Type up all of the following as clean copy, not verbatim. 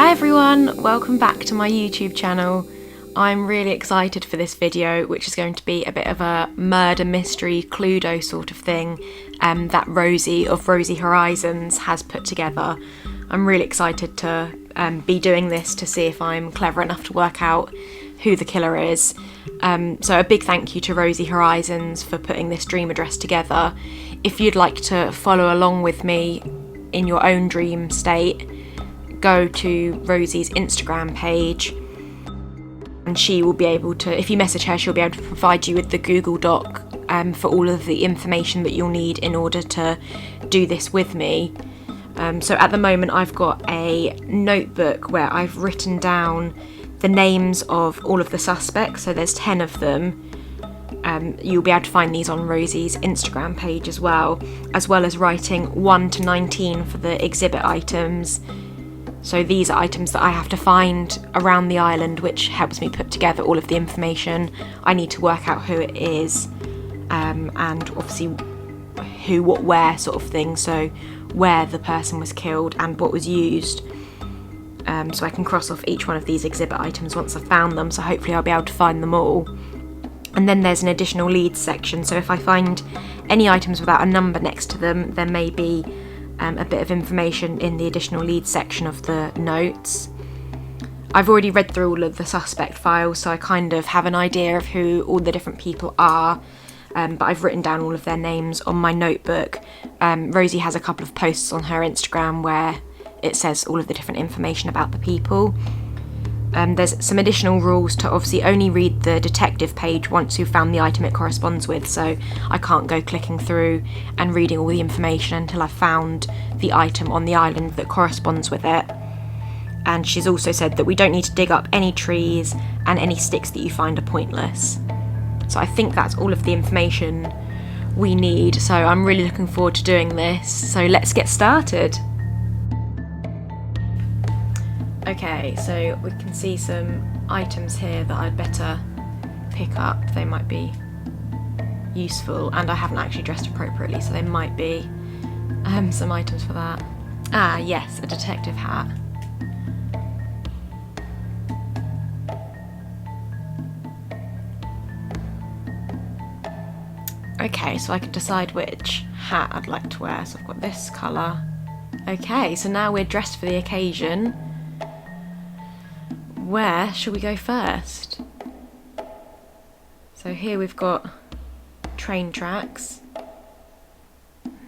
Hi everyone, welcome back to my YouTube channel. I'm really excited for this video, which is going to be a bit of a murder mystery Cluedo sort of thing that Rosie of Rosiehorizons has put together. I'm really excited to be doing this to see if I'm clever enough to work out who the killer is. So a big thank you to Rosiehorizons for putting this dream address together. If you'd like to follow along with me in your own dream state, go to Rosie's Instagram page and she will be able to, if you message her, she'll be able to provide you with the Google Doc for all of the information that you'll need in order to do this with me. So at the moment I've got a notebook where I've written down the names of all of the suspects, so there's 10 of them. You'll be able to find these on Rosie's Instagram page as well as writing 1 to 19 for the exhibit items. So these are items that I have to find around the island, which helps me put together all of the information. I need to work out who it is, and obviously who, what, where sort of thing, so where the person was killed and what was used. So I can cross off each one of these exhibit items once I've found them, so hopefully I'll be able to find them all. And then there's an additional leads section, so if I find any items without a number next to them, there may be a bit of information in the additional leads section of the notes. I've already read through all of the suspect files, so I kind of have an idea of who all the different people are, but I've written down all of their names on my notebook. Rosie has a couple of posts on her Instagram where it says all of the different information about the people. There's some additional rules to obviously only read the detective page once you've found the item it corresponds with, so I can't go clicking through and reading all the information until I've found the item on the island that corresponds with it. And she's also said that we don't need to dig up any trees, and any sticks that you find are pointless. So I think that's all of the information we need, so I'm really looking forward to doing this, so let's get started. Okay, so we can see some items here that I'd better pick up. They might be useful, and I haven't actually dressed appropriately, so they might be some items for that. Ah, yes, a detective hat. Okay, so I can decide which hat I'd like to wear. So I've got this colour. Okay, so now we're dressed for the occasion. Where shall we go first? So here we've got train tracks.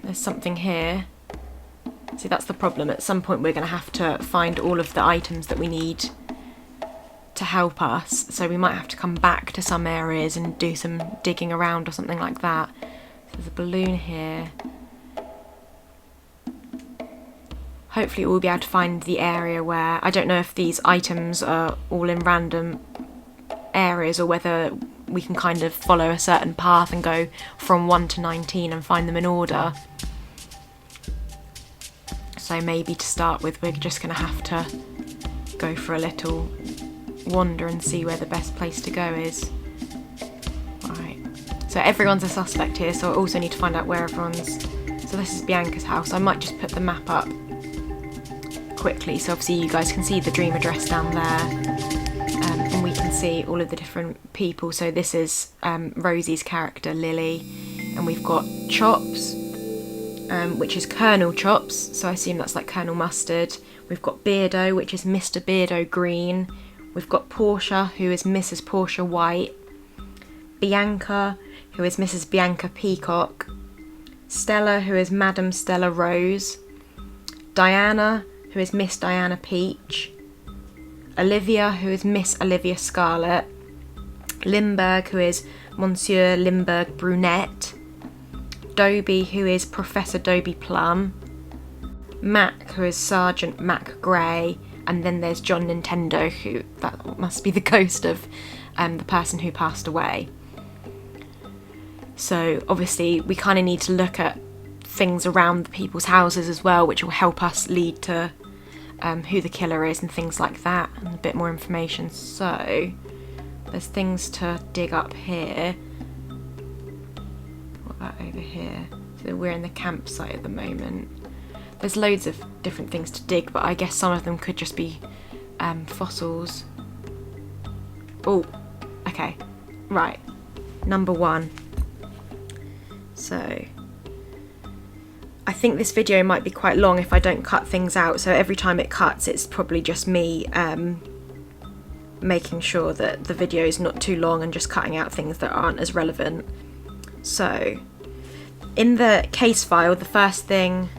There's something here. See, that's the problem. At some point we're going to have to find all of the items that we need to help us. So we might have to come back to some areas and do some digging around or something like that. So there's a balloon here. Hopefully we'll be able to find the area where, I don't know if these items are all in random areas or whether we can kind of follow a certain path and go from 1 to 19 and find them in order. So maybe to start with we're just going to have to go for a little wander and see where the best place to go is. Right, so everyone's a suspect here, so I also need to find out where everyone's. So this is Bianca's house. I might just put the map up quickly, so obviously you guys can see the dream address down there, and we can see all of the different people. So this is Rosie's character Lily, and we've got Chops, which is Colonel Chops, so I assume that's like Colonel Mustard. We've got Beardo, which is Mr. Beardo Green. We've got Portia, who is Mrs. Portia White. Bianca, who is Mrs. Bianca Peacock. Stella, who is Madam Stella Rose. Diana, who is Miss Diana Peach. Olivia, who is Miss Olivia Scarlet. Limburg, who is Monsieur Limburg Brunette. Dobie, who is Professor Dobie Plum. Mac, who is Sergeant Mac Grey. And then there's John Nintendo, who, that must be the ghost of the person who passed away. So obviously we kind of need to look at things around the people's houses as well, which will help us lead to who the killer is and things like that, and a bit more information. So there's things to dig up here. What about over here? So we're in the campsite at the moment. There's loads of different things to dig, but I guess some of them could just be fossils. Oh, okay, right, number 1. So I think this video might be quite long if I don't cut things out, so every time it cuts it's probably just me making sure that the video is not too long and just cutting out things that aren't as relevant. So in the case file, the first thing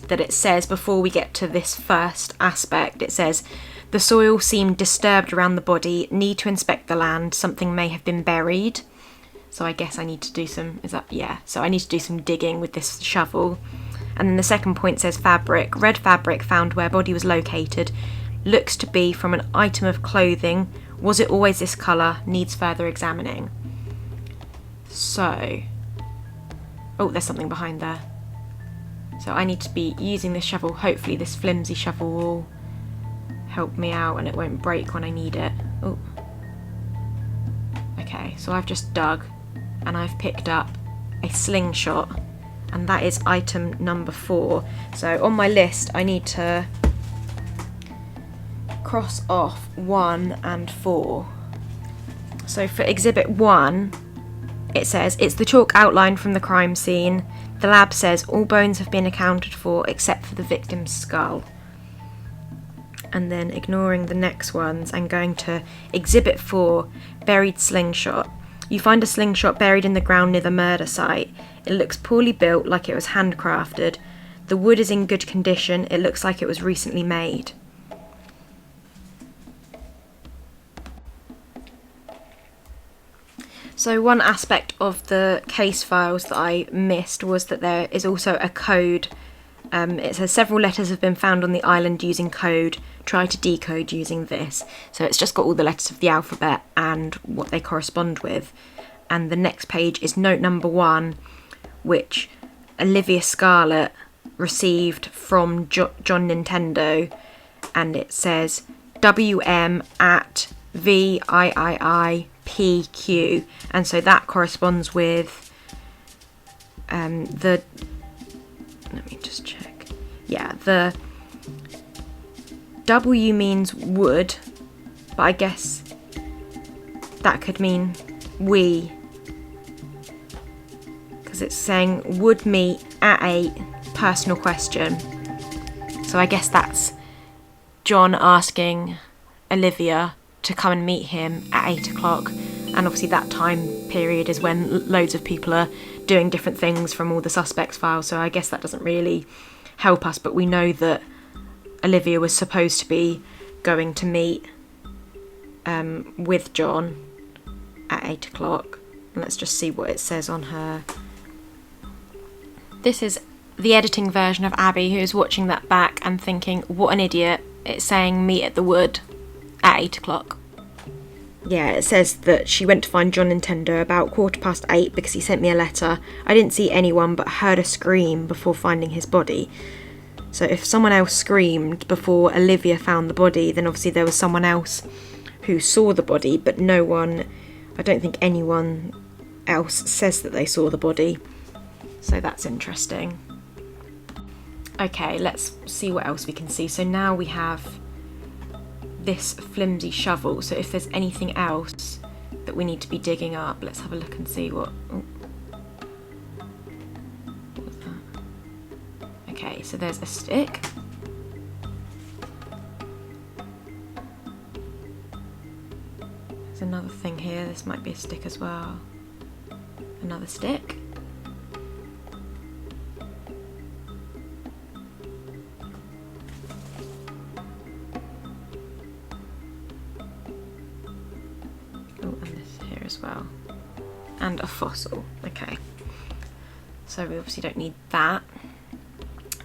that it says before we get to this first aspect, it says the soil seemed disturbed around the body, need to inspect the land, something may have been buried. So I guess I need to do some, so I need to do some digging with this shovel. And then the second point says fabric, red fabric found where body was located, looks to be from an item of clothing, was it always this colour, needs further examining. So, oh, there's something behind there. So I need to be using this shovel, hopefully this flimsy shovel will help me out and it won't break when I need it. Oh. Okay, so I've just dug and I've picked up a slingshot, and that is item number 4. So on my list I need to cross off 1 and 4. So for exhibit 1 it says it's the chalk outline from the crime scene. The lab says all bones have been accounted for except for the victim's skull. And then ignoring the next ones, I'm going to exhibit 4, buried slingshot. You find a slingshot buried in the ground near the murder site. It looks poorly built, like it was handcrafted. The wood is in good condition. It looks like it was recently made. So one aspect of the case files that I missed was that there is also a code. It says several letters have been found on the island using code. Try to decode using this. So it's just got all the letters of the alphabet and what they correspond with. And the next page is note number 1, which Olivia Scarlett received from John Nintendo, and it says WM at VIIIPQ, and so that corresponds with the, let me just check, yeah, the W means wood, but I guess that could mean we, because it's saying would meet at 8, personal question. So I guess that's John asking Olivia to come and meet him at 8 o'clock, and obviously that time period is when loads of people are doing different things from all the suspects files, so I guess that doesn't really help us, but we know that Olivia was supposed to be going to meet with John at 8 o'clock. Let's just see what it says on her. This is the editing version of Abbie, who is watching that back and thinking, what an idiot, it's saying meet at the wood at 8 o'clock. Yeah, it says that she went to find John Nintendo about 8:15 because he sent me a letter. I didn't see anyone but heard a scream before finding his body. So if someone else screamed before Olivia found the body, then obviously there was someone else who saw the body, but no one, I don't think anyone else says that they saw the body. So that's interesting. Okay, let's see what else we can see. So now we have this flimsy shovel, so if there's anything else that we need to be digging up, let's have a look and see what... Oh. What was that? Okay, so there's a stick. There's another thing here, this might be a stick as well. Another stick. As well, and a fossil. Okay, so we obviously don't need that.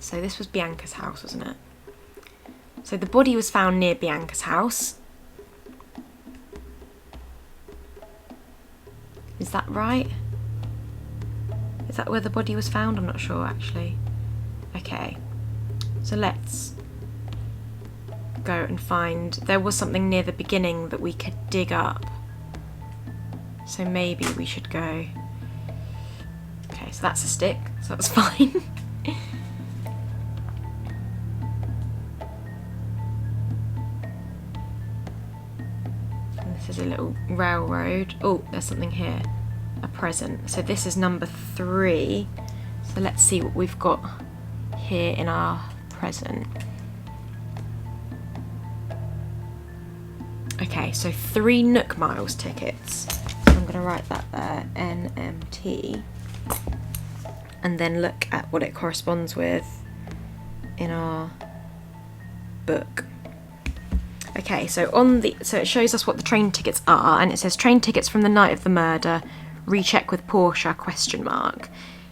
So this was Bianca's house, wasn't it? So the body was found near Bianca's house. Is that right? Is that where the body was found? I'm not sure actually. Okay, so let's go and find, there was something near the beginning that we could dig up. So maybe we should go... Okay, so that's a stick, so that's fine. This is a little railroad. Oh, there's something here. A present. So this is number 3. So let's see what we've got here in our present. Okay, so 3 Nook Miles tickets. So I'm going to write that there, NMT. And then look at what it corresponds with in our book. Okay, so so it shows us what the train tickets are, and it says train tickets from the night of the murder, recheck with Portia, ?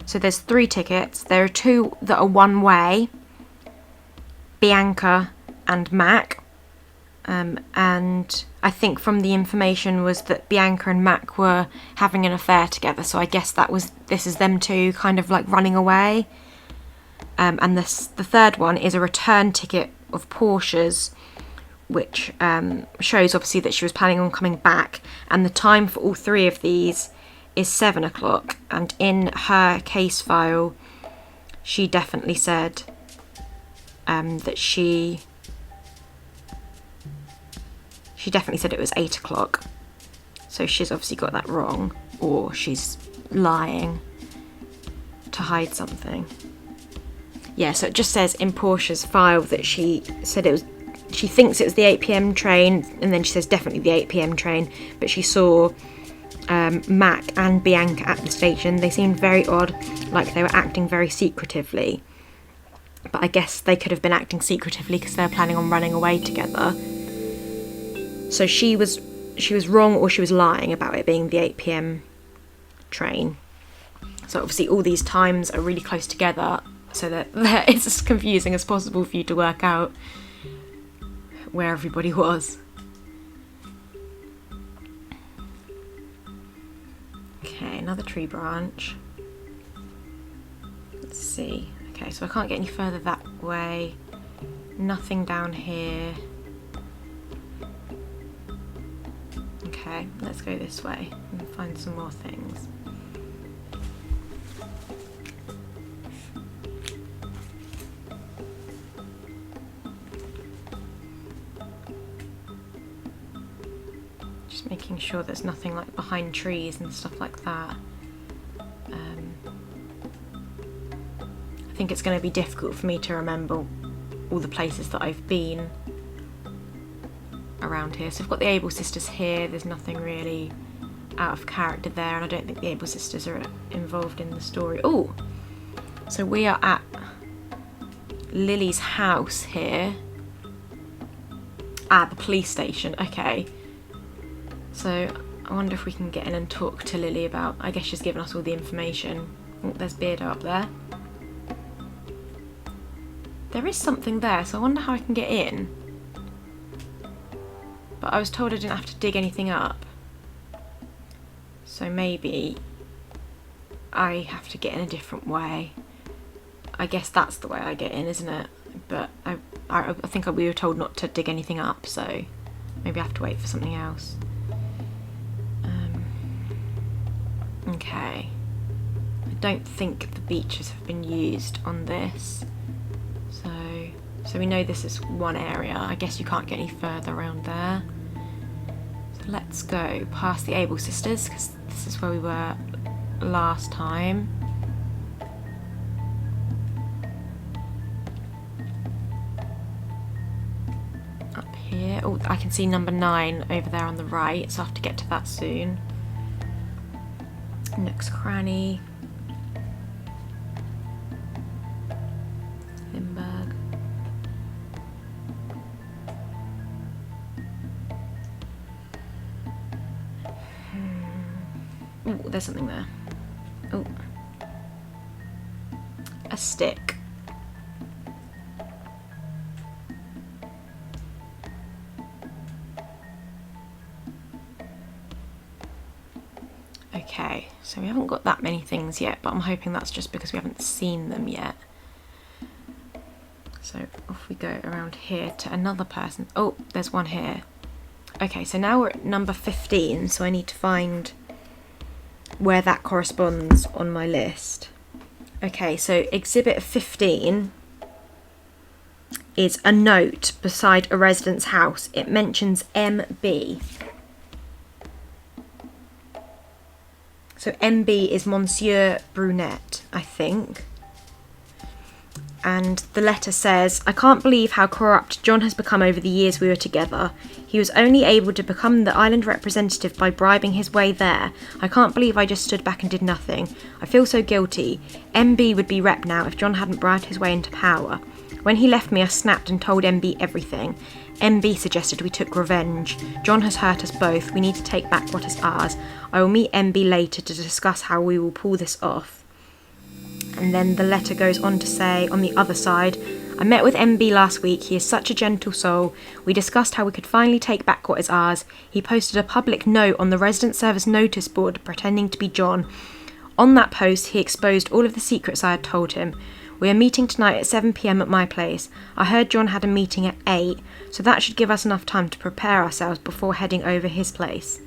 So there's 3 tickets. There are 2 that are one way, Bianca and Mac. And I think from the information was that Bianca and Mac were having an affair together, so I guess this is them 2 kind of like running away. And the 3rd one is a return ticket of Portia's, which shows obviously that she was planning on coming back, and the time for all 3 of these is 7 o'clock, and in her case file she definitely said that she definitely said it was 8 o'clock, so she's obviously got that wrong, or she's lying to hide something. Yeah, so it just says in Portia's file that she said she thinks it was the 8 p.m. train, and then she says definitely the 8 p.m. train, but she saw Mac and Bianca at the station. They seemed very odd, like they were acting very secretively, but I guess they could have been acting secretively because they were planning on running away together. So she was wrong, or she was lying about it being the 8 p.m. train. So obviously all these times are really close together, so that it's as confusing as possible for you to work out where everybody was. Okay, another tree branch. Let's see. Okay, so I can't get any further that way. Nothing down here. Okay, let's go this way and find some more things. Just making sure there's nothing like behind trees and stuff like that. I think it's going to be difficult for me to remember all the places that I've been around here. So I've got the Able sisters here. There's nothing really out of character there, and I don't think the Able sisters are involved in the story. Oh, so we are at Lily's house here. The police station. Okay, so I wonder if we can get in and talk to Lily about, I guess she's given us all the information. Oh, there's Beardo up there. There is something there, so I wonder how I can get in. But I was told I didn't have to dig anything up. So maybe I have to get in a different way. I guess that's the way I get in, isn't it? But I think we were told not to dig anything up, so maybe I have to wait for something else. Okay. I don't think the beaches have been used on this. So we know this is one area. I guess you can't get any further around there. So let's go past the Able sisters, because this is where we were last time. Up here. Oh, I can see number 9 over there on the right, so I have to get to that soon. Nook's cranny. Limburg. Oh, there's something there. Oh, a stick. Okay, so we haven't got that many things yet, but I'm hoping that's just because we haven't seen them yet. So off we go around here to another person. Oh, there's one here. Okay, so now we're at number 15, so I need to find where that corresponds on my list. Okay, so exhibit 15 is a note beside a resident's house. It mentions MB. So MB is Monsieur Brunette, I think. And the letter says, I can't believe how corrupt John has become over the years we were together. He was only able to become the island representative by bribing his way there. I can't believe I just stood back and did nothing. I feel so guilty. MB would be rep now if John hadn't bribed his way into power. When he left me, I snapped and told MB everything. MB suggested we took revenge. John has hurt us both. We need to take back what is ours. I will meet MB later to discuss how we will pull this off. And then the letter goes on to say, on the other side, I met with MB last week. He is such a gentle soul. We discussed how we could finally take back what is ours. He posted a public note on the resident service notice board pretending to be John. On that post, he exposed all of the secrets I had told him. We are meeting tonight at 7 PM at my place. I heard John had a meeting at 8, so that should give us enough time to prepare ourselves before heading over his place.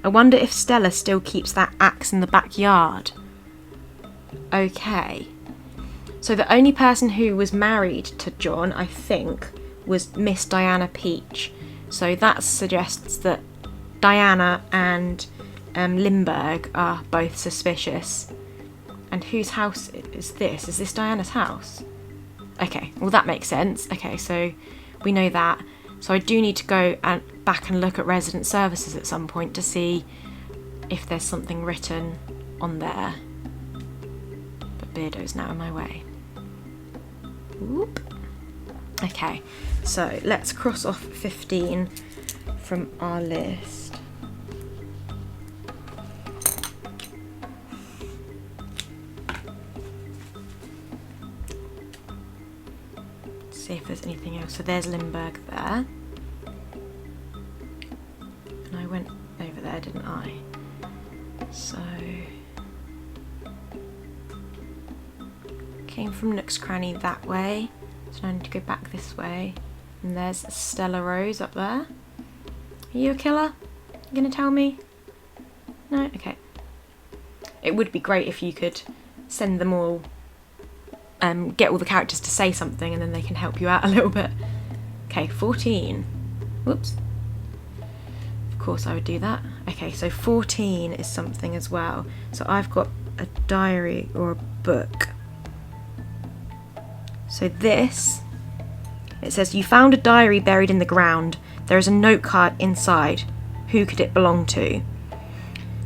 I wonder if Stella still keeps that axe in the backyard. Okay. So the only person who was married to John, I think, was Miss Diana Peach. So that suggests that Diana and Lindbergh are both suspicious. And whose house is this? Is this Diana's house? Okay, well that makes sense. Okay, so we know that. So I do need to go back and look at resident services at some point to see if there's something written on there. But Beardo's now in my way. Whoop. Okay, so let's cross off 15 from our list. See if there's anything else. So there's Lindbergh there. And I went over there, didn't I? So came from Nook's Cranny that way. So I need to go back this way. And there's Stella Rose up there. Are you a killer? You gonna tell me? No? Okay. It would be great if you could send them all, get all the characters to say something and then they can help you out a little bit. Okay, 14. Whoops. Of course I would do that. Okay, so 14 is something as well. So I've got a diary or a book. So this, it says, you found a diary buried in the ground. There is a note card inside. Who could it belong to?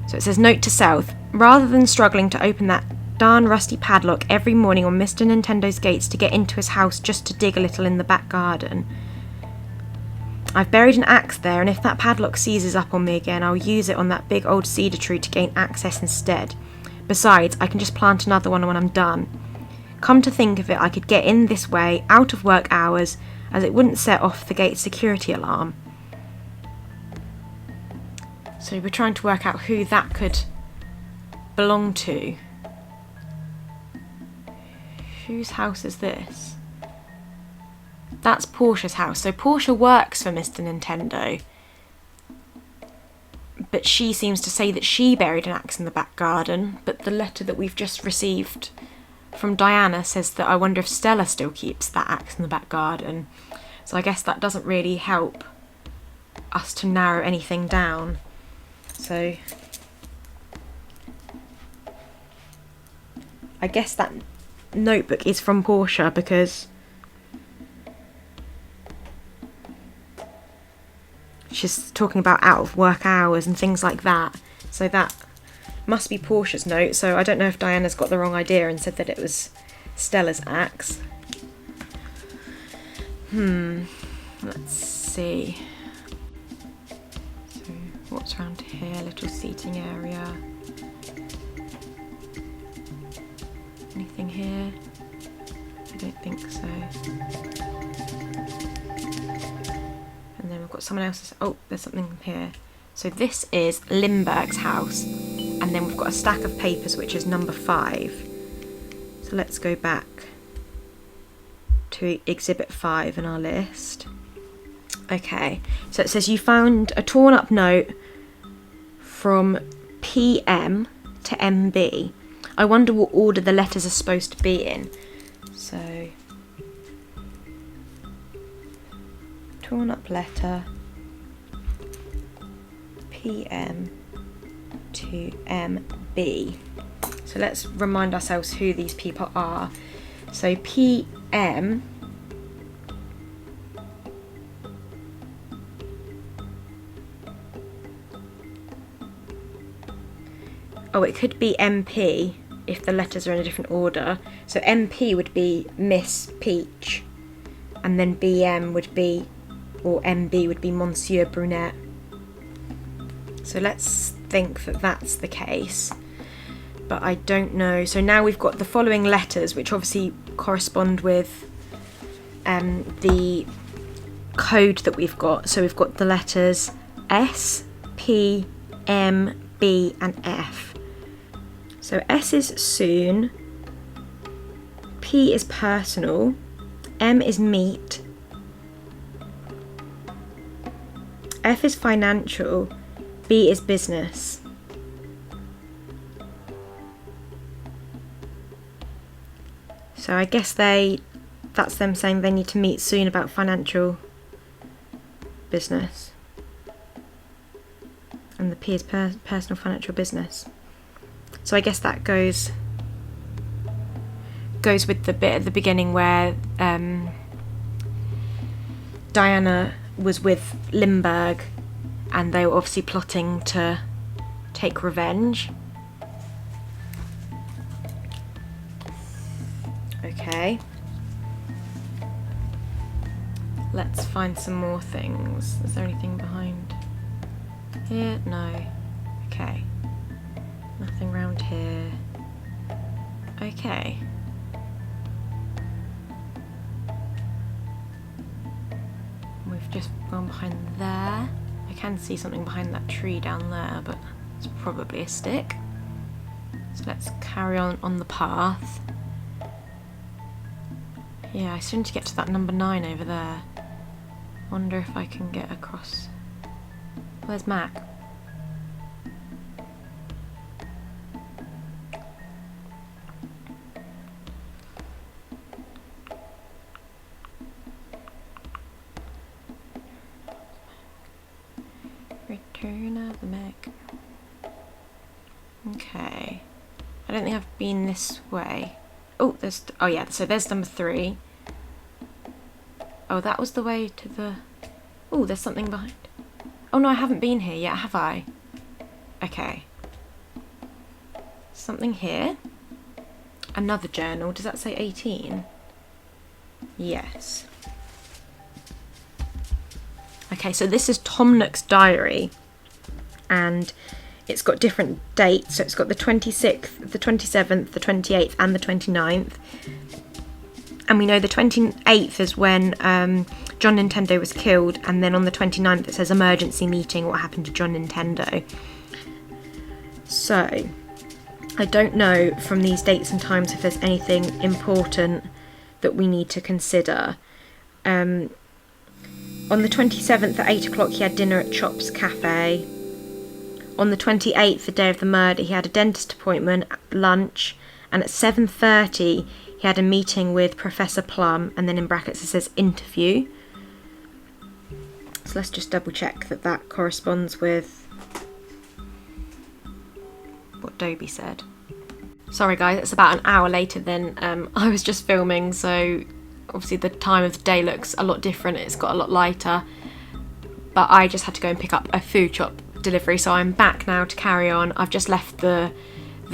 So it says, note to self. Rather than struggling to open that darn rusty padlock every morning on Mr. Nintendo's gates to get into his house just to dig a little in the back garden, I've buried an axe there, and if that padlock seizes up on me again, I'll use it on that big old cedar tree to gain access instead. Besides, I can just plant another one when I'm done. Come to think of it, I could get in this way, out of work hours, as it wouldn't set off the gate's security alarm. So we're trying to work out who that could belong to. Whose house is this? That's Portia's house. So Portia works for Mr. Nintendo. But she seems to say that she buried an axe in the back garden. But the letter that we've just received from Diana says that I wonder if Stella still keeps that axe in the back garden. So I guess that doesn't really help us to narrow anything down. So I guess that notebook is from Portia because she's talking about out of work hours and things like that. So that must be Portia's note. So I don't know if Diana's got the wrong idea and said that it was Stella's axe. Let's see. So what's around here? Little seating area. Anything here? I don't think so. And then we've got someone else's. Oh, there's something here. So this is Lindbergh's house. And then we've got a stack of papers, which is number 5. So let's go back to exhibit 5 in our list. Okay, so it says you found a torn up note from PM to MB. I wonder what order the letters are supposed to be in. So, torn up letter, PM to MB. B. So let's remind ourselves who these people are. So PM oh, it could be MP if the letters are in a different order. So MP would be Miss Peach, and then BM would be, or MB would be Monsieur Brunette. So let's think that that's the case, but I don't know. So now we've got the following letters, which obviously correspond with the code that we've got. So we've got the letters S, P, M, B and F. So S is soon, P is personal, M is meet, F is financial, B is business. So I guess that's them saying they need to meet soon about financial business. And the P is personal financial business. So I guess that goes with the bit at the beginning where Diana was with Limburg and they were obviously plotting to take revenge. Okay. Let's find some more things. Is there anything behind here? No. Okay. Nothing round here. Okay. We've just gone behind there. I can see something behind that tree down there, but it's probably a stick. So let's carry on the path. Yeah, I still need to get to that number 9 over there. Wonder if I can get across. Where's Mac? Return of the Mac. Okay. I don't think I've been this way. Oh, yeah, so there's number 3. Oh, that was the way to the... Oh, there's something behind. Oh no, I haven't been here yet, have I? Okay. Something here. Another journal. Does that say 18? Yes. Okay, so this is Tom Nook's diary. And it's got different dates. So it's got the 26th, the 27th, the 28th and the 29th. And we know the 28th is when John Nintendo was killed, and then on the 29th it says emergency meeting, what happened to John Nintendo. So I don't know from these dates and times if there's anything important that we need to consider. On the 27th at 8 o'clock he had dinner at Chop's Cafe. On the 28th, the day of the murder, he had a dentist appointment, lunch, and at 7:30 he had a meeting with Professor Plum, and then in brackets it says interview. So let's just double check that that corresponds with what Dobie said. Sorry guys, it's about an hour later than I was just filming, so obviously the time of the day looks a lot different, it's got a lot lighter, but I just had to go and pick up a food shop delivery, so I'm back now to carry on. I've just left the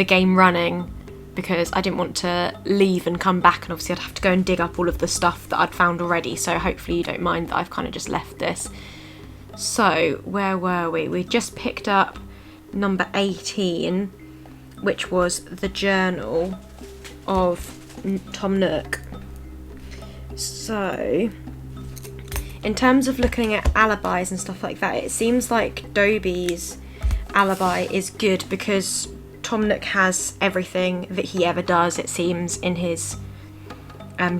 game running because I didn't want to leave and come back, and obviously I'd have to go and dig up all of the stuff that I'd found already, so hopefully you don't mind that I've kind of just left this. So where were we? We just picked up number 18, which was the journal of Tom Nook. So in terms of looking at alibis and stuff like that, it seems like Dobie's alibi is good because Tom Nook has everything that he ever does, it seems, in his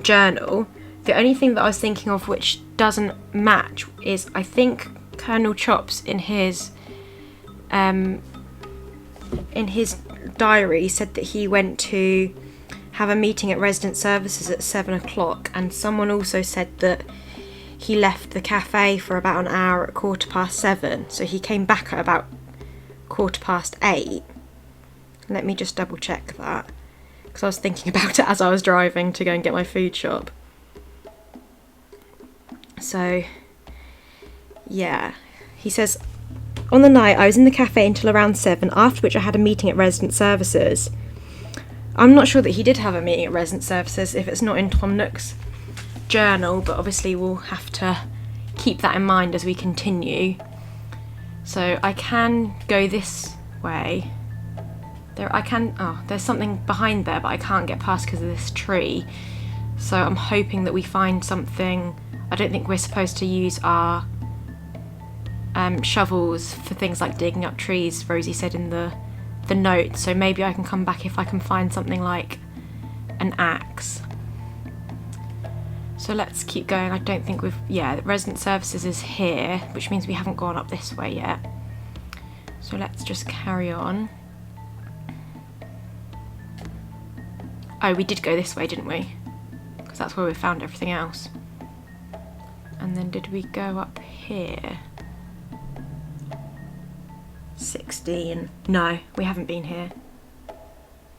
journal. The only thing that I was thinking of which doesn't match is I think Colonel Chops in his diary said that he went to have a meeting at Resident Services at 7 o'clock, and someone also said that he left the cafe for about an hour at 7:15, so he came back at about 8:15. Let me just double check that, because I was thinking about it as I was driving to go and get my food shop. So, yeah. He says, on the night I was in the cafe until around 7, after which I had a meeting at resident services. I'm not sure that he did have a meeting at resident services if it's not in Tom Nook's journal, but obviously we'll have to keep that in mind as we continue. So I can go this way. There's something behind there, but I can't get past because of this tree. So I'm hoping that we find something. I don't think we're supposed to use our shovels for things like digging up trees, Rosie said in the note. So maybe I can come back if I can find something like an axe. So let's keep going. I don't think resident services is here, which means we haven't gone up this way yet. So let's just carry on. Oh, we did go this way, didn't we? Because that's where we found everything else. And then did we go up here? 16. No, we haven't been here.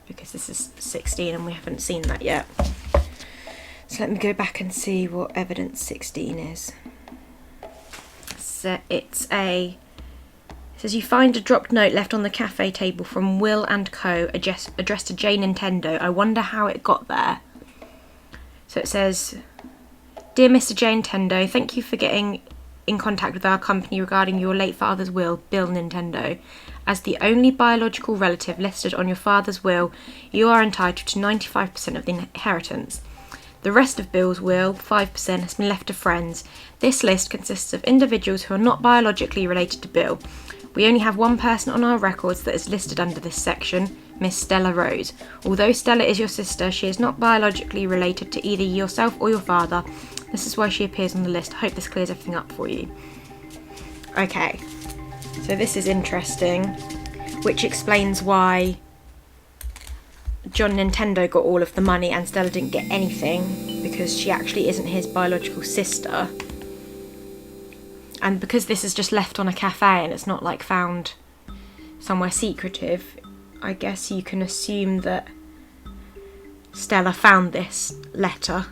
Because this is 16 and we haven't seen that yet. So let me go back and see what evidence 16 is. So it says you find a dropped note left on the cafe table from Will and Co. addressed to J Nintendo. I wonder how it got there. So it says, Dear Mr. J Nintendo, thank you for getting in contact with our company regarding your late father's will, Bill Nintendo. As the only biological relative listed on your father's will, you are entitled to 95% of the inheritance. The rest of Bill's will, 5%, has been left to friends. This list consists of individuals who are not biologically related to Bill. We only have one person on our records that is listed under this section, Miss Stella Rose. Although Stella is your sister, she is not biologically related to either yourself or your father. This is why she appears on the list. I hope this clears everything up for you. Okay, so this is interesting, which explains why John Nintendo got all of the money and Stella didn't get anything, because she actually isn't his biological sister. And because this is just left on a cafe and it's not like found somewhere secretive, I guess you can assume that Stella found this letter.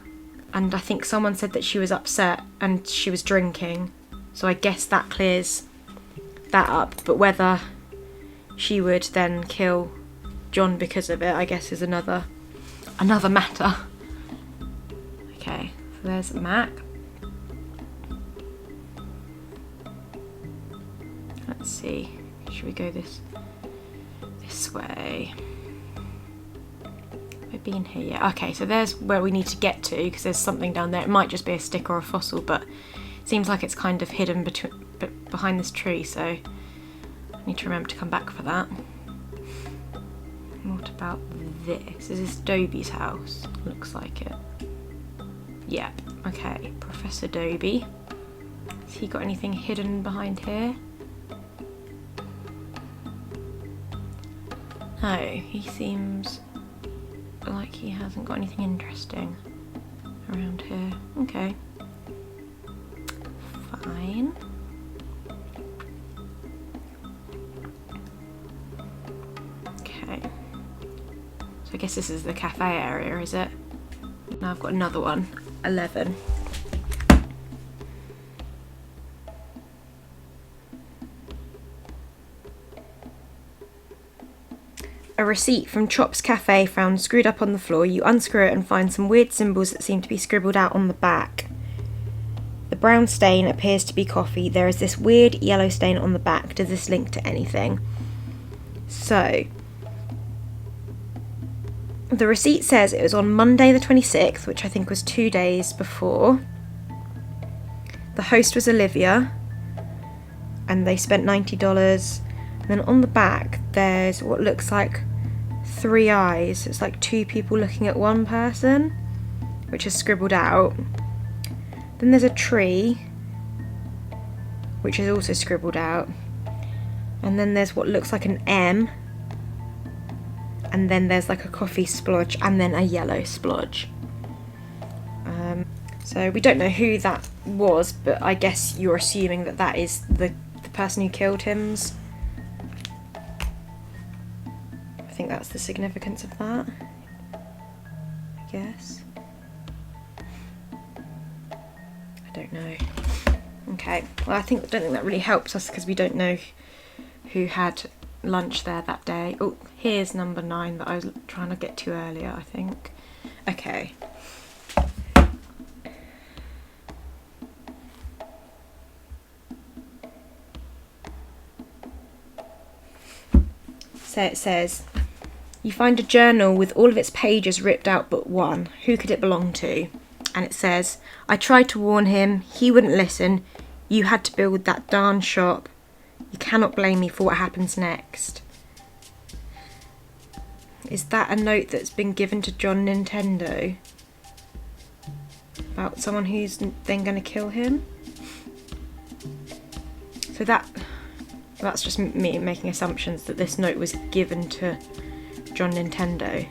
And I think someone said that she was upset and she was drinking. So I guess that clears that up. But whether she would then kill John because of it, I guess, is another matter. Okay, so there's Mac. Let's see, should we go this way? Have I been here yet? Okay, so there's where we need to get to, because there's something down there. It might just be a stick or a fossil, but it seems like it's kind of hidden behind this tree, so I need to remember to come back for that. What about this? Is this Dobie's house? Looks like it. Yep, okay, Professor Dobie. Has he got anything hidden behind here? No, he seems like he hasn't got anything interesting around here. Okay. Fine. Okay. So I guess this is the cafe area, is it? Now I've got another one. 11. A receipt from Chop's Cafe found screwed up on the floor. You unscrew it and find some weird symbols that seem to be scribbled out on the back. The brown stain appears to be coffee. There is this weird yellow stain on the back. Does this link to anything? So, the receipt says it was on Monday the 26th, which I think was 2 days before. The host was Olivia, and they spent $90. And then on the back, there's what looks like 3 eyes. It's like 2 people looking at one person, which is scribbled out. Then there's a tree, which is also scribbled out. And then there's what looks like an M. And then there's like a coffee splodge and then a yellow splodge. So we don't know who that was, but I guess you're assuming that that is the person who killed him's think that's the significance of that, I guess. I don't know. Okay, well I don't think that really helps us because we don't know who had lunch there that day. Oh, here's number 9 that I was trying to get to earlier, I think. Okay. So it says, you find a journal with all of its pages ripped out but one. Who could it belong to? And it says, I tried to warn him, he wouldn't listen. You had to build that darn shop. You cannot blame me for what happens next. Is that a note that's been given to John Nintendo? About someone who's then going to kill him? So that's just me making assumptions that this note was given to John Nintendo.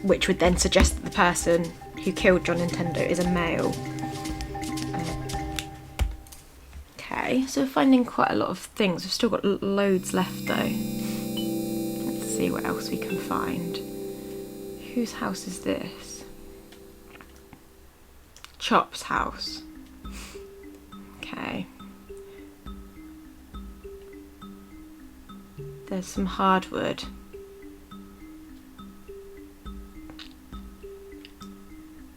Which would then suggest that the person who killed John Nintendo is a male. Okay, so we're finding quite a lot of things. We've still got loads left though. Let's see what else we can find. Whose house is this? Chop's house. Okay. There's some hardwood.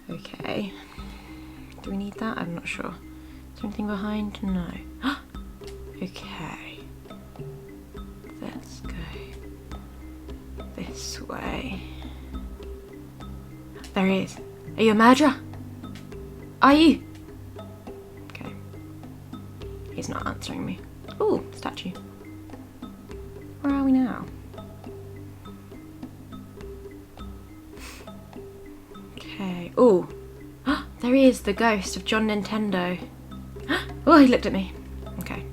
Okay. Do we need that? I'm not sure. Is there anything behind? No. Okay. Let's go this way. There he is. Are you a murderer? Are you? Okay. He's not answering me. Ooh, statue. Where are we now? Okay. Ooh. There he is, the ghost of John Nintendo. Oh, he looked at me. Okay.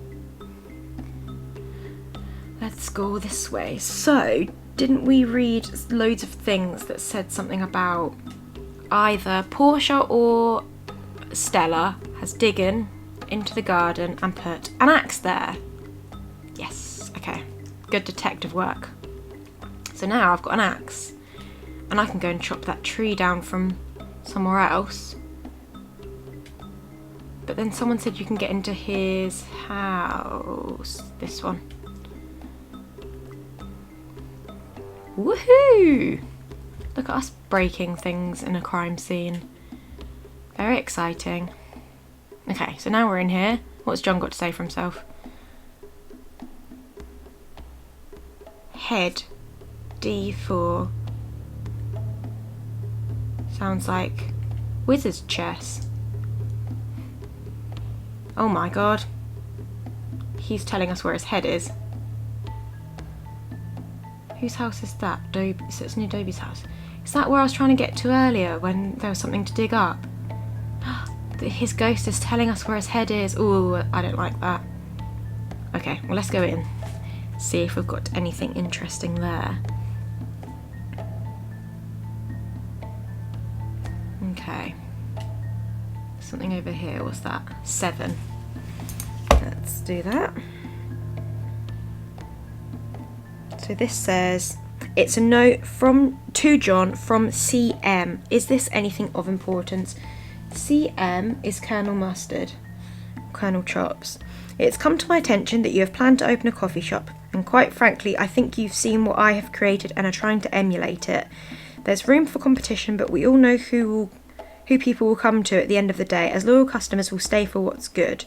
Let's go this way. So, didn't we read loads of things that said something about either Portia or Stella has digged into the garden and put an axe there? Yes. Okay. Good detective work. So now I've got an axe and I can go and chop that tree down from somewhere else. But then someone said you can get into his house. This one. Woohoo! Look at us breaking things in a crime scene. Very exciting. Okay, so now we're in here. What's John got to say for himself? Head. D4. Sounds like wizard's chess. Oh my god. He's telling us where his head is. Whose house is that? So it's near Dobie's house. Is that where I was trying to get to earlier when there was something to dig up? His ghost is telling us where his head is. Ooh, I don't like that. Okay, well let's go in. See if we've got anything interesting there. Okay. Something over here, what's that? 7. Let's do that. So this says, it's a note to John from CM. Is this anything of importance? CM is Colonel Mustard, Colonel Chops. It's come to my attention that you have planned to open a coffee shop, and quite frankly, I think you've seen what I have created and are trying to emulate it. There's room for competition, but we all know who people will come to at the end of the day, as loyal customers will stay for what's good.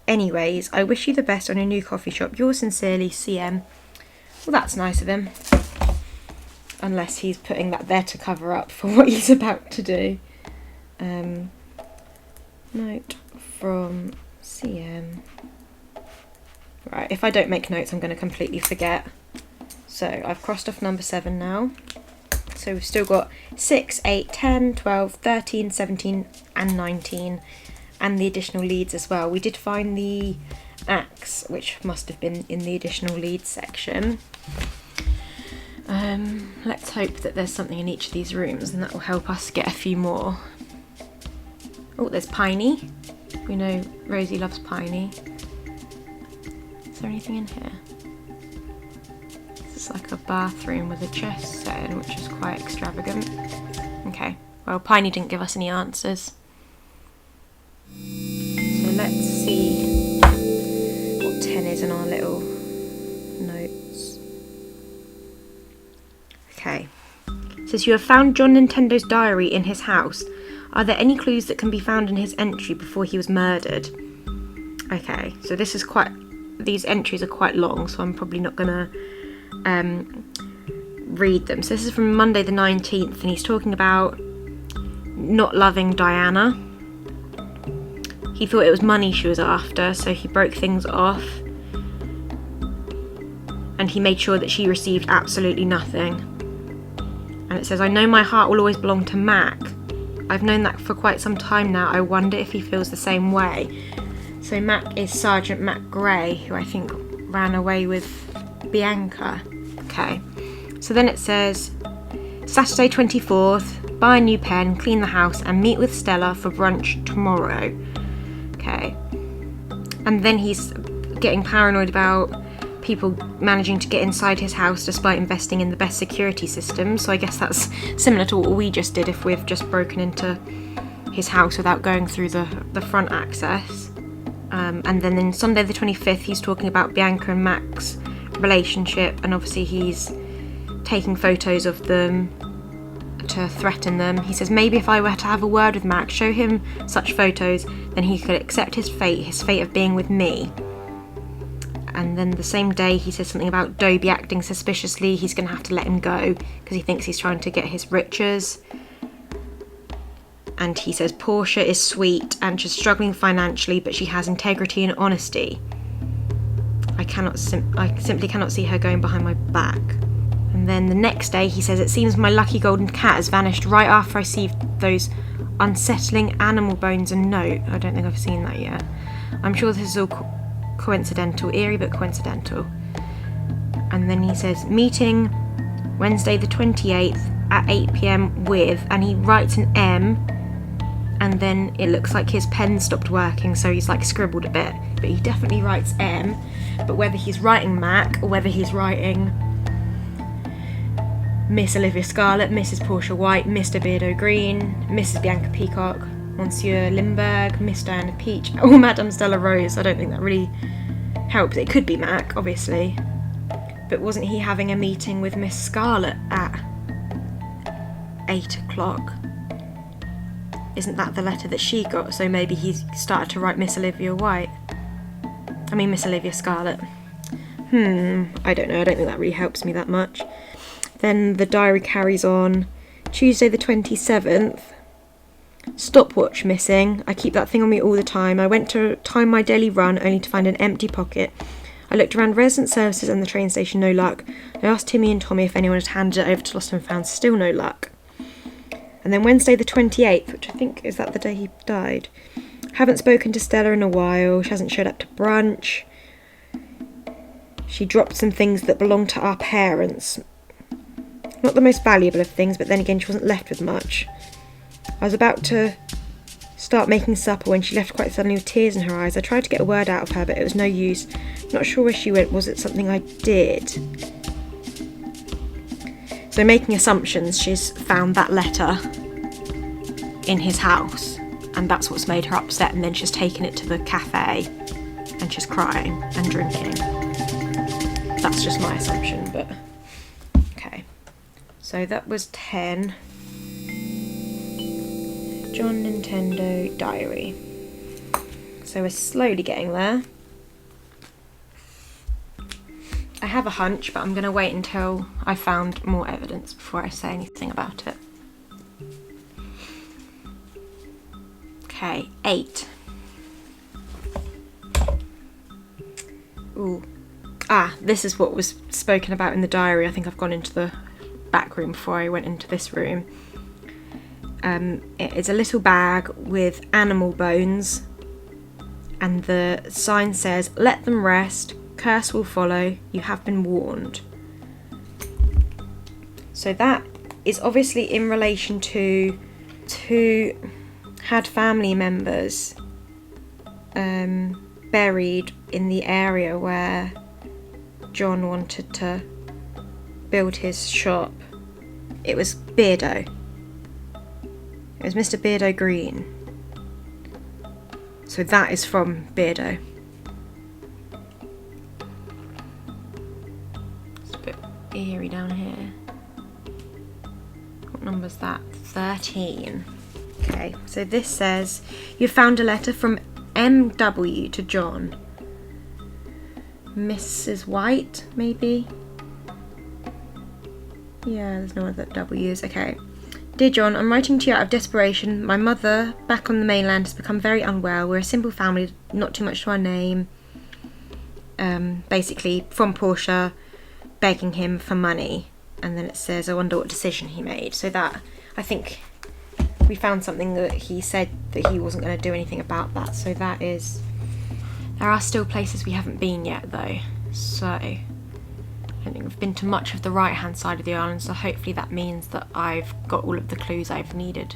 Anyways, I wish you the best on your new coffee shop. Yours sincerely, CM. Well, that's nice of him. Unless he's putting that there to cover up for what he's about to do. Note from CM. Right, if I don't make notes, I'm going to completely forget. So I've crossed off number 7 now. So we've still got 6, 8, 10, 12, 13, 17 and 19. And the additional leads as well. We did find the axe, which must have been in the additional leads section. Let's hope that there's something in each of these rooms and that will help us get a few more. Oh, there's Piney. We know Rosie loves Piney. Is there anything in here? like a bathroom with a chest set in, which is quite extravagant. Okay, well, Piney didn't give us any answers. So let's see what 10 is in our little notes. Okay. It says you have found John Nintendo's diary in his house. Are there any clues that can be found in his entry before he was murdered? Okay, so this is these entries are quite long, so I'm probably not gonna read them. So this is from Monday the 19th, and he's talking about not loving Diana. He thought it was money she was after, so he broke things off, and he made sure that she received absolutely nothing. And it says, I know my heart will always belong to Mac. I've known that for quite some time now. I wonder if he feels the same way. So Mac is Sergeant Mac Gray, who I think ran away with Bianca. Okay, so then it says, Saturday 24th, buy a new pen, clean the house, and meet with Stella for brunch tomorrow. Okay, and then he's getting paranoid about people managing to get inside his house despite investing in the best security system. So I guess that's similar to what we just did if we've just broken into his house without going through the front access. And then on Sunday the 25th, he's talking about Bianca and Mac's relationship, and obviously he's taking photos of them to threaten them. He says, maybe if I were to have a word with Mac, show him such photos, then he could accept his fate of being with me. And then the same day he says something about Dobie acting suspiciously. He's going to have to let him go because he thinks he's trying to get his riches. And he says Portia is sweet and she's struggling financially, but she has integrity and honesty. I simply cannot see her going behind my back. And then the next day he says, it seems my lucky golden cat has vanished right after I received those unsettling animal bones and note. I don't think I've seen that yet. I'm sure this is all coincidental, eerie but coincidental. And then he says, meeting Wednesday the 28th at 8 p.m. with, and he writes an M, and then it looks like his pen stopped working, so he's like scribbled a bit, but he definitely writes M. But whether he's writing Mac or whether he's writing Miss Olivia Scarlett, Mrs. Portia White, Mr. Beardo Green, Mrs. Bianca Peacock, Monsieur Limburg, Miss Diana Peach, or Madame Stella Rose, I don't think that really helps. It could be Mac, obviously, but wasn't he having a meeting with Miss Scarlett at 8 o'clock? Isn't that the letter that she got? So maybe he started to write Miss Olivia Miss Olivia Scarlett. I don't know, I don't think that really helps me that much. Then the diary carries on. Tuesday the 27th, stopwatch missing. I keep that thing on me all the time. I went to time my daily run only to find an empty pocket. I looked around resident services and the train station, no luck. I asked Timmy and Tommy if anyone had handed it over to Lost and Found, still no luck. And then Wednesday the 28th, which I think is that the day he died. Haven't spoken to Stella in a while. She hasn't showed up to brunch. She dropped some things that belonged to our parents. Not the most valuable of things, but then again she wasn't left with much. I was about to start making supper when she left quite suddenly with tears in her eyes. I tried to get a word out of her, but it was no use. Not sure where she went. Was it something I did? So making assumptions, she's found that letter in his house, and that's what's made her upset, and then she's taken it to the cafe and she's crying and drinking. That's just my assumption, but okay. So that was 10. John Nintendo diary. So we're slowly getting there. I have a hunch, but I'm going to wait until I found more evidence before I say anything about it. Okay, 8. Ooh. This is what was spoken about in the diary. I think I've gone into the back room before I went into this room. It is a little bag with animal bones, and the sign says, "Let them rest, curse will follow, you have been warned." So that is obviously in relation to two had family members buried in the area where John wanted to build his shop. It was Beardo. It was Mr. Beardo Green. So that is from Beardo. It's a bit eerie down here. What number's that? 13. Okay, so this says, you found a letter from M.W. to John. Mrs. White, maybe? Yeah, there's no other W's. Okay. Dear John, I'm writing to you out of desperation. My mother, back on the mainland, has become very unwell. We're a simple family, not too much to our name. Basically, from Portia, begging him for money. And then it says, I wonder what decision he made. So that, I think, we found something that he said that he wasn't going to do anything about that. So that is... There are still places we haven't been yet, though. So... I don't think we've been to much of the right-hand side of the island, so hopefully that means that I've got all of the clues I've needed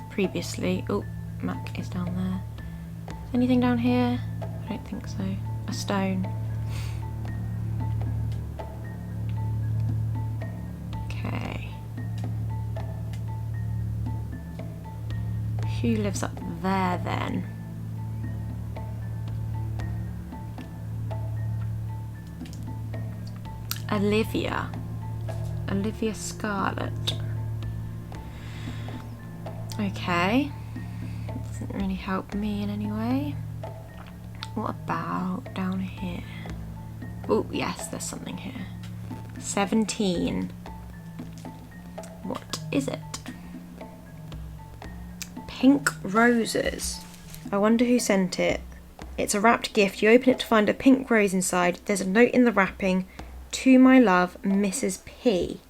previously. Oh, Mac is down there. Anything down here? I don't think so. A stone. Okay. Who lives up there then? Olivia Scarlett. Okay, doesn't really help me in any way. What about down here? Oh yes, there's something here. 17. What is it? Pink roses. I wonder who sent it. It's a wrapped gift. You open it to find a pink rose inside. There's a note in the wrapping. To my love, Mrs. P.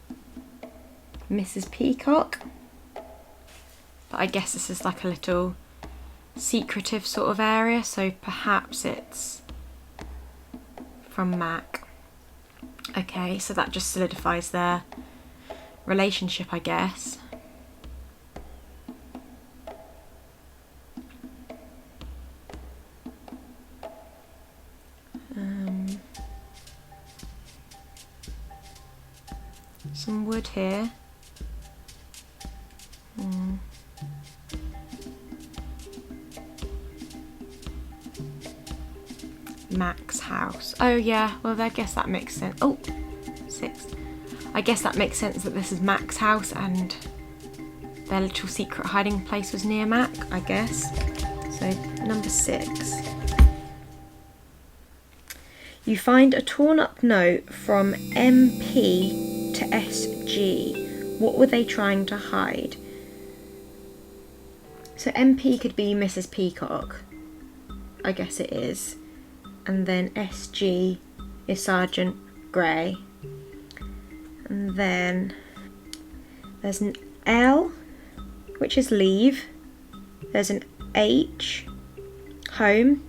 Mrs. Peacock? But I guess this is like a little secretive sort of area, so perhaps it's from Mac. Okay, so that just solidifies their relationship, I guess. Some wood here. Mac's house. Oh yeah, well I guess that makes sense. Oh, 6. I guess that makes sense that this is Mac's house and their little secret hiding place was near Mac, I guess. So number 6. You find a torn up note from MP to SG. What were they trying to hide? So MP could be Mrs. Peacock. I guess it is. And then SG is Sergeant Grey. And then there's an L, which is leave. There's an H, home.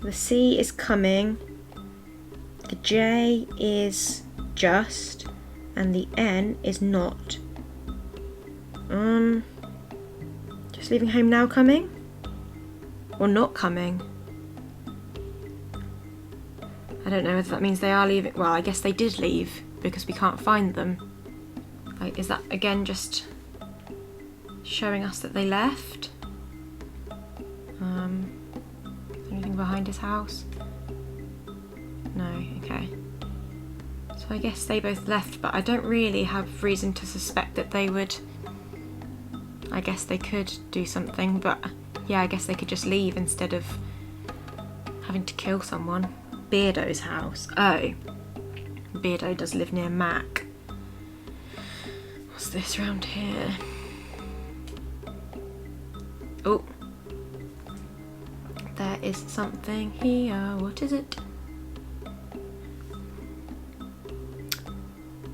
The C is coming. The J is just. And the N is not. Just leaving home now coming? Or not coming? I don't know whether that means they are leaving. Well, I guess they did leave because we can't find them. Like, is that again just showing us that they left? Is there anything behind his house? No, okay. So I guess they both left, but I don't really have reason to suspect that they would. I guess they could do something, but yeah, I guess they could just leave instead of having to kill someone. Beardo's house. Oh, Beardo does live near Mac. What's this around here? Oh, there is something here. What is it?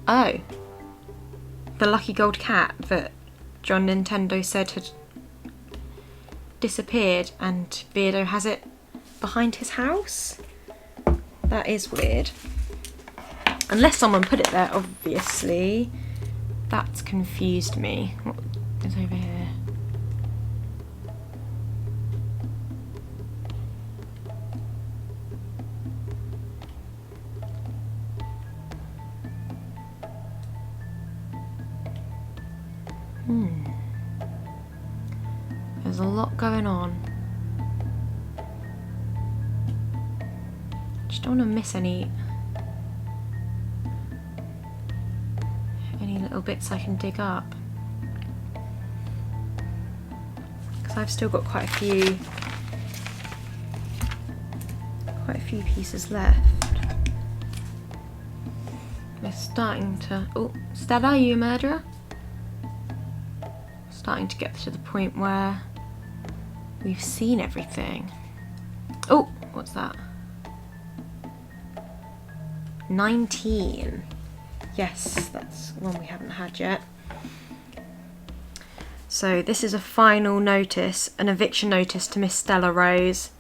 Oh, the lucky gold cat that John Nintendo said had disappeared, and Beardo has it behind his house? That is weird. Unless someone put it there, obviously. That's confused me. What is over here? There's a lot going on. Just don't want to miss any little bits I can dig up. Because I've still got quite a few pieces left. We're starting to... Oh, Stella, are you a murderer? Starting to get to the point where we've seen everything. Oh, what's that? 19. Yes, that's one we haven't had yet. So this is a final notice, an eviction notice to Miss Stella Rose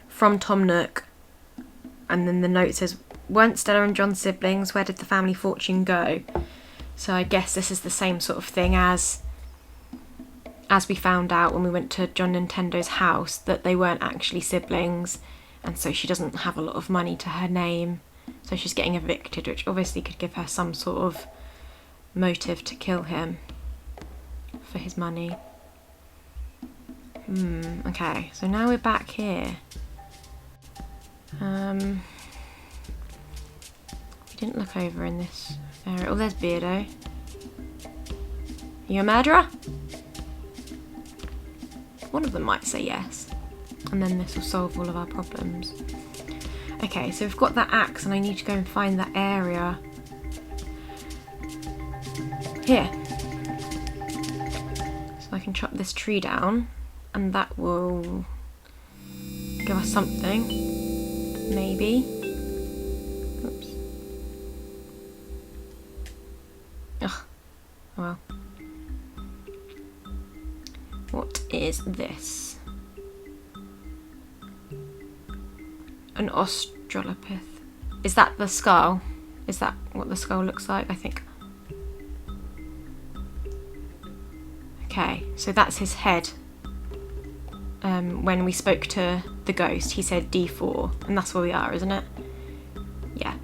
from Tom Nook. And then the note says, weren't Stella and John siblings? Where did the family fortune go? So I guess this is the same sort of thing as we found out when we went to John Nintendo's house, that they weren't actually siblings, and so she doesn't have a lot of money to her name, so she's getting evicted, which obviously could give her some sort of motive to kill him for his money. Okay, so now we're back here. We didn't look over in this area. Oh, there's Beardo. Are you a murderer? One of them might say yes, and then this will solve all of our problems. Okay, so we've got that axe, and I need to go and find that area. Here. So I can chop this tree down, and that will give us something. Maybe. Oops. Ugh. Well. What is this? An australopith. Is that the skull? Is that what the skull looks like? I think. Okay, so that's his head. When we spoke to the ghost, he said D4, and that's where we are, isn't it? Yeah.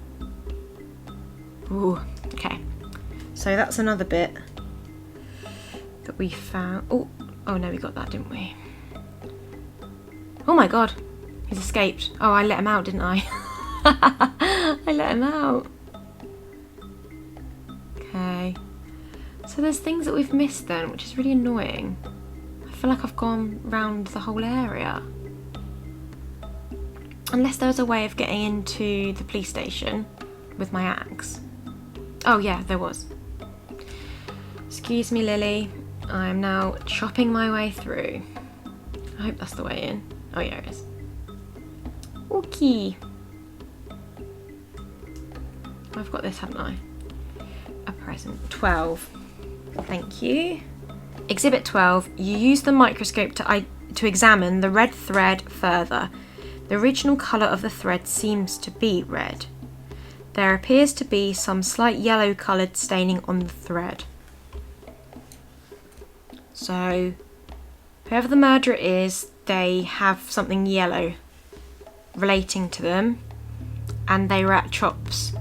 Ooh, okay. So that's another bit that we found. Oh no, we got that, didn't we? Oh my god, he's escaped. Oh, I let him out, didn't I? I let him out. Okay. So there's things that we've missed then, which is really annoying. I feel like I've gone round the whole area. Unless there was a way of getting into the police station with my axe. Oh yeah, there was. Excuse me, Lily. I am now chopping my way through. I hope that's the way in. Oh yeah, it is. Okay. I've got this, haven't I? A present. 12. Thank you. Exhibit 12. You use the microscope to examine the red thread further. The original colour of the thread seems to be red. There appears to be some slight yellow coloured staining on the thread. So, whoever the murderer is, they have something yellow relating to them, and they were at Chop's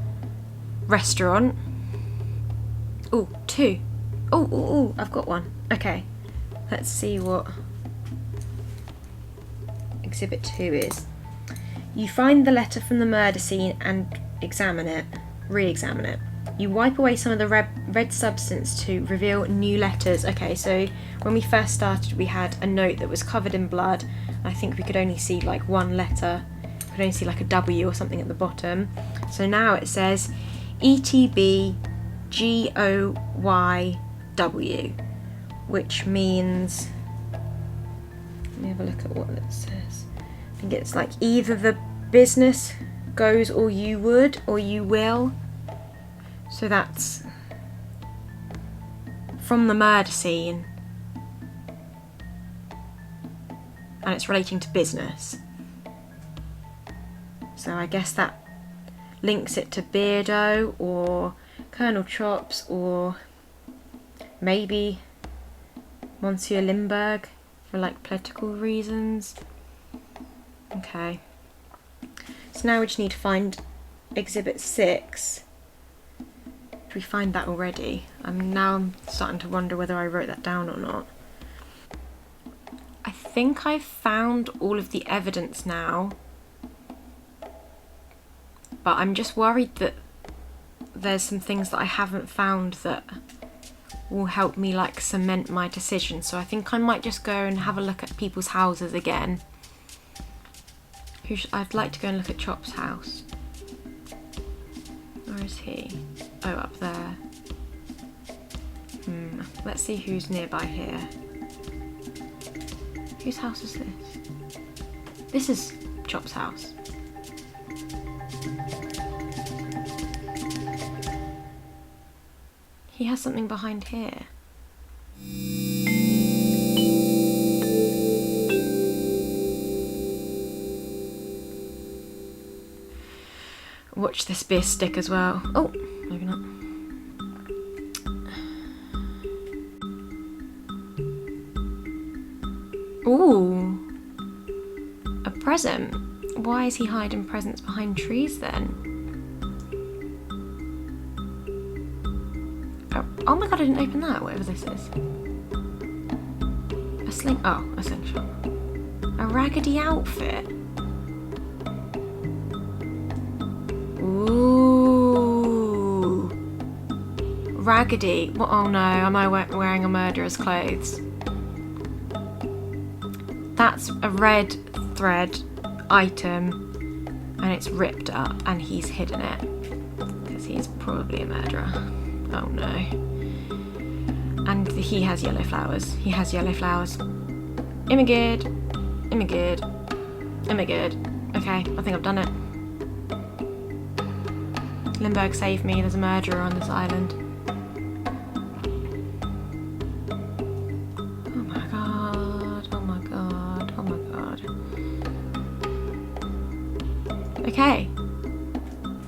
restaurant. Oh, 2. Oh, I've got one. Okay, let's see what Exhibit 2 is. You find the letter from the murder scene and examine it, re-examine it. You wipe away some of the red substance to reveal new letters. Okay, so when we first started, we had a note that was covered in blood. I think we could only see like one letter. We could only see like a W or something at the bottom. So now it says ETBGOYW, which means, let me have a look at what it says. I think it's like either the business goes or you would or you will. So that's from the murder scene, and it's relating to business. So I guess that links it to Beardo or Colonel Chops or maybe Monsieur Limburg for like political reasons. Okay. So now we just need to find Exhibit 6. we find that already? Now I'm starting to wonder whether I wrote that down or not. I think I've found all of the evidence now, but I'm just worried that there's some things that I haven't found that will help me like cement my decision. So I think I might just go and have a look at people's houses again. I'd like to go and look at Chop's house. Where is he? Oh, up there. Let's see who's nearby here. Whose house is this? This is Chop's house. He has something behind here. Watch this be a stick as well. Oh, maybe not. Ooh, a present. Why is he hiding presents behind trees then? Oh my god, I didn't open that, whatever this is. A slingshot. A raggedy outfit. Ooh. Raggedy. What? Oh no, am I wearing a murderer's clothes? That's a red thread item and it's ripped up and he's hidden it because he's probably a murderer. Oh no. And he has yellow flowers. He has yellow flowers. Immigrant. Okay, I think I've done it. Lindbergh, save me. There's a murderer on this island. Oh my god. Oh my god. Oh my god. Okay.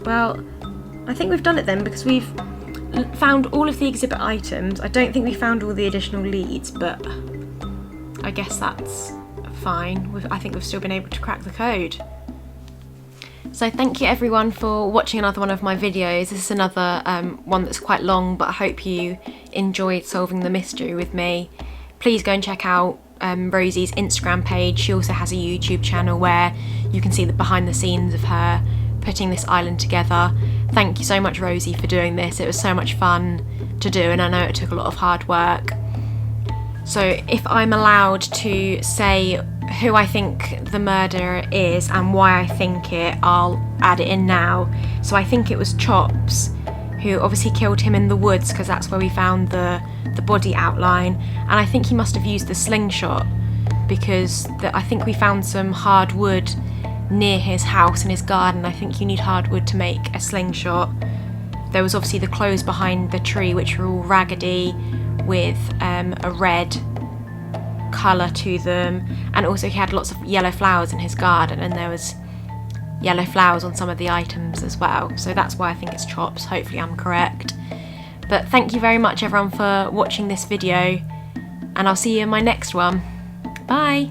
Well, I think we've done it then because we've found all of the exhibit items. I don't think we found all the additional leads, but I guess that's fine. I think we've still been able to crack the code. So thank you everyone for watching another one of my videos. This is another one that's quite long, but I hope you enjoyed solving the mystery with me. Please go and check out Rosie's Instagram page. She also has a YouTube channel where you can see the behind the scenes of her putting this island together. Thank you so much, Rosie, for doing this. It was so much fun to do, and I know it took a lot of hard work. So if I'm allowed to say who I think the murderer is and why I think it, I'll add it in now. So I think it was Chops, who obviously killed him in the woods because that's where we found the body outline, and I think he must have used the slingshot because I think we found some hardwood near his house and his garden. I think you need hardwood to make a slingshot. There was obviously the clothes behind the tree which were all raggedy with a red colour to them, and also he had lots of yellow flowers in his garden and there was yellow flowers on some of the items as well. So that's why I think it's Chops. Hopefully I'm correct. But thank you very much everyone for watching this video, and I'll see you in my next one. Bye!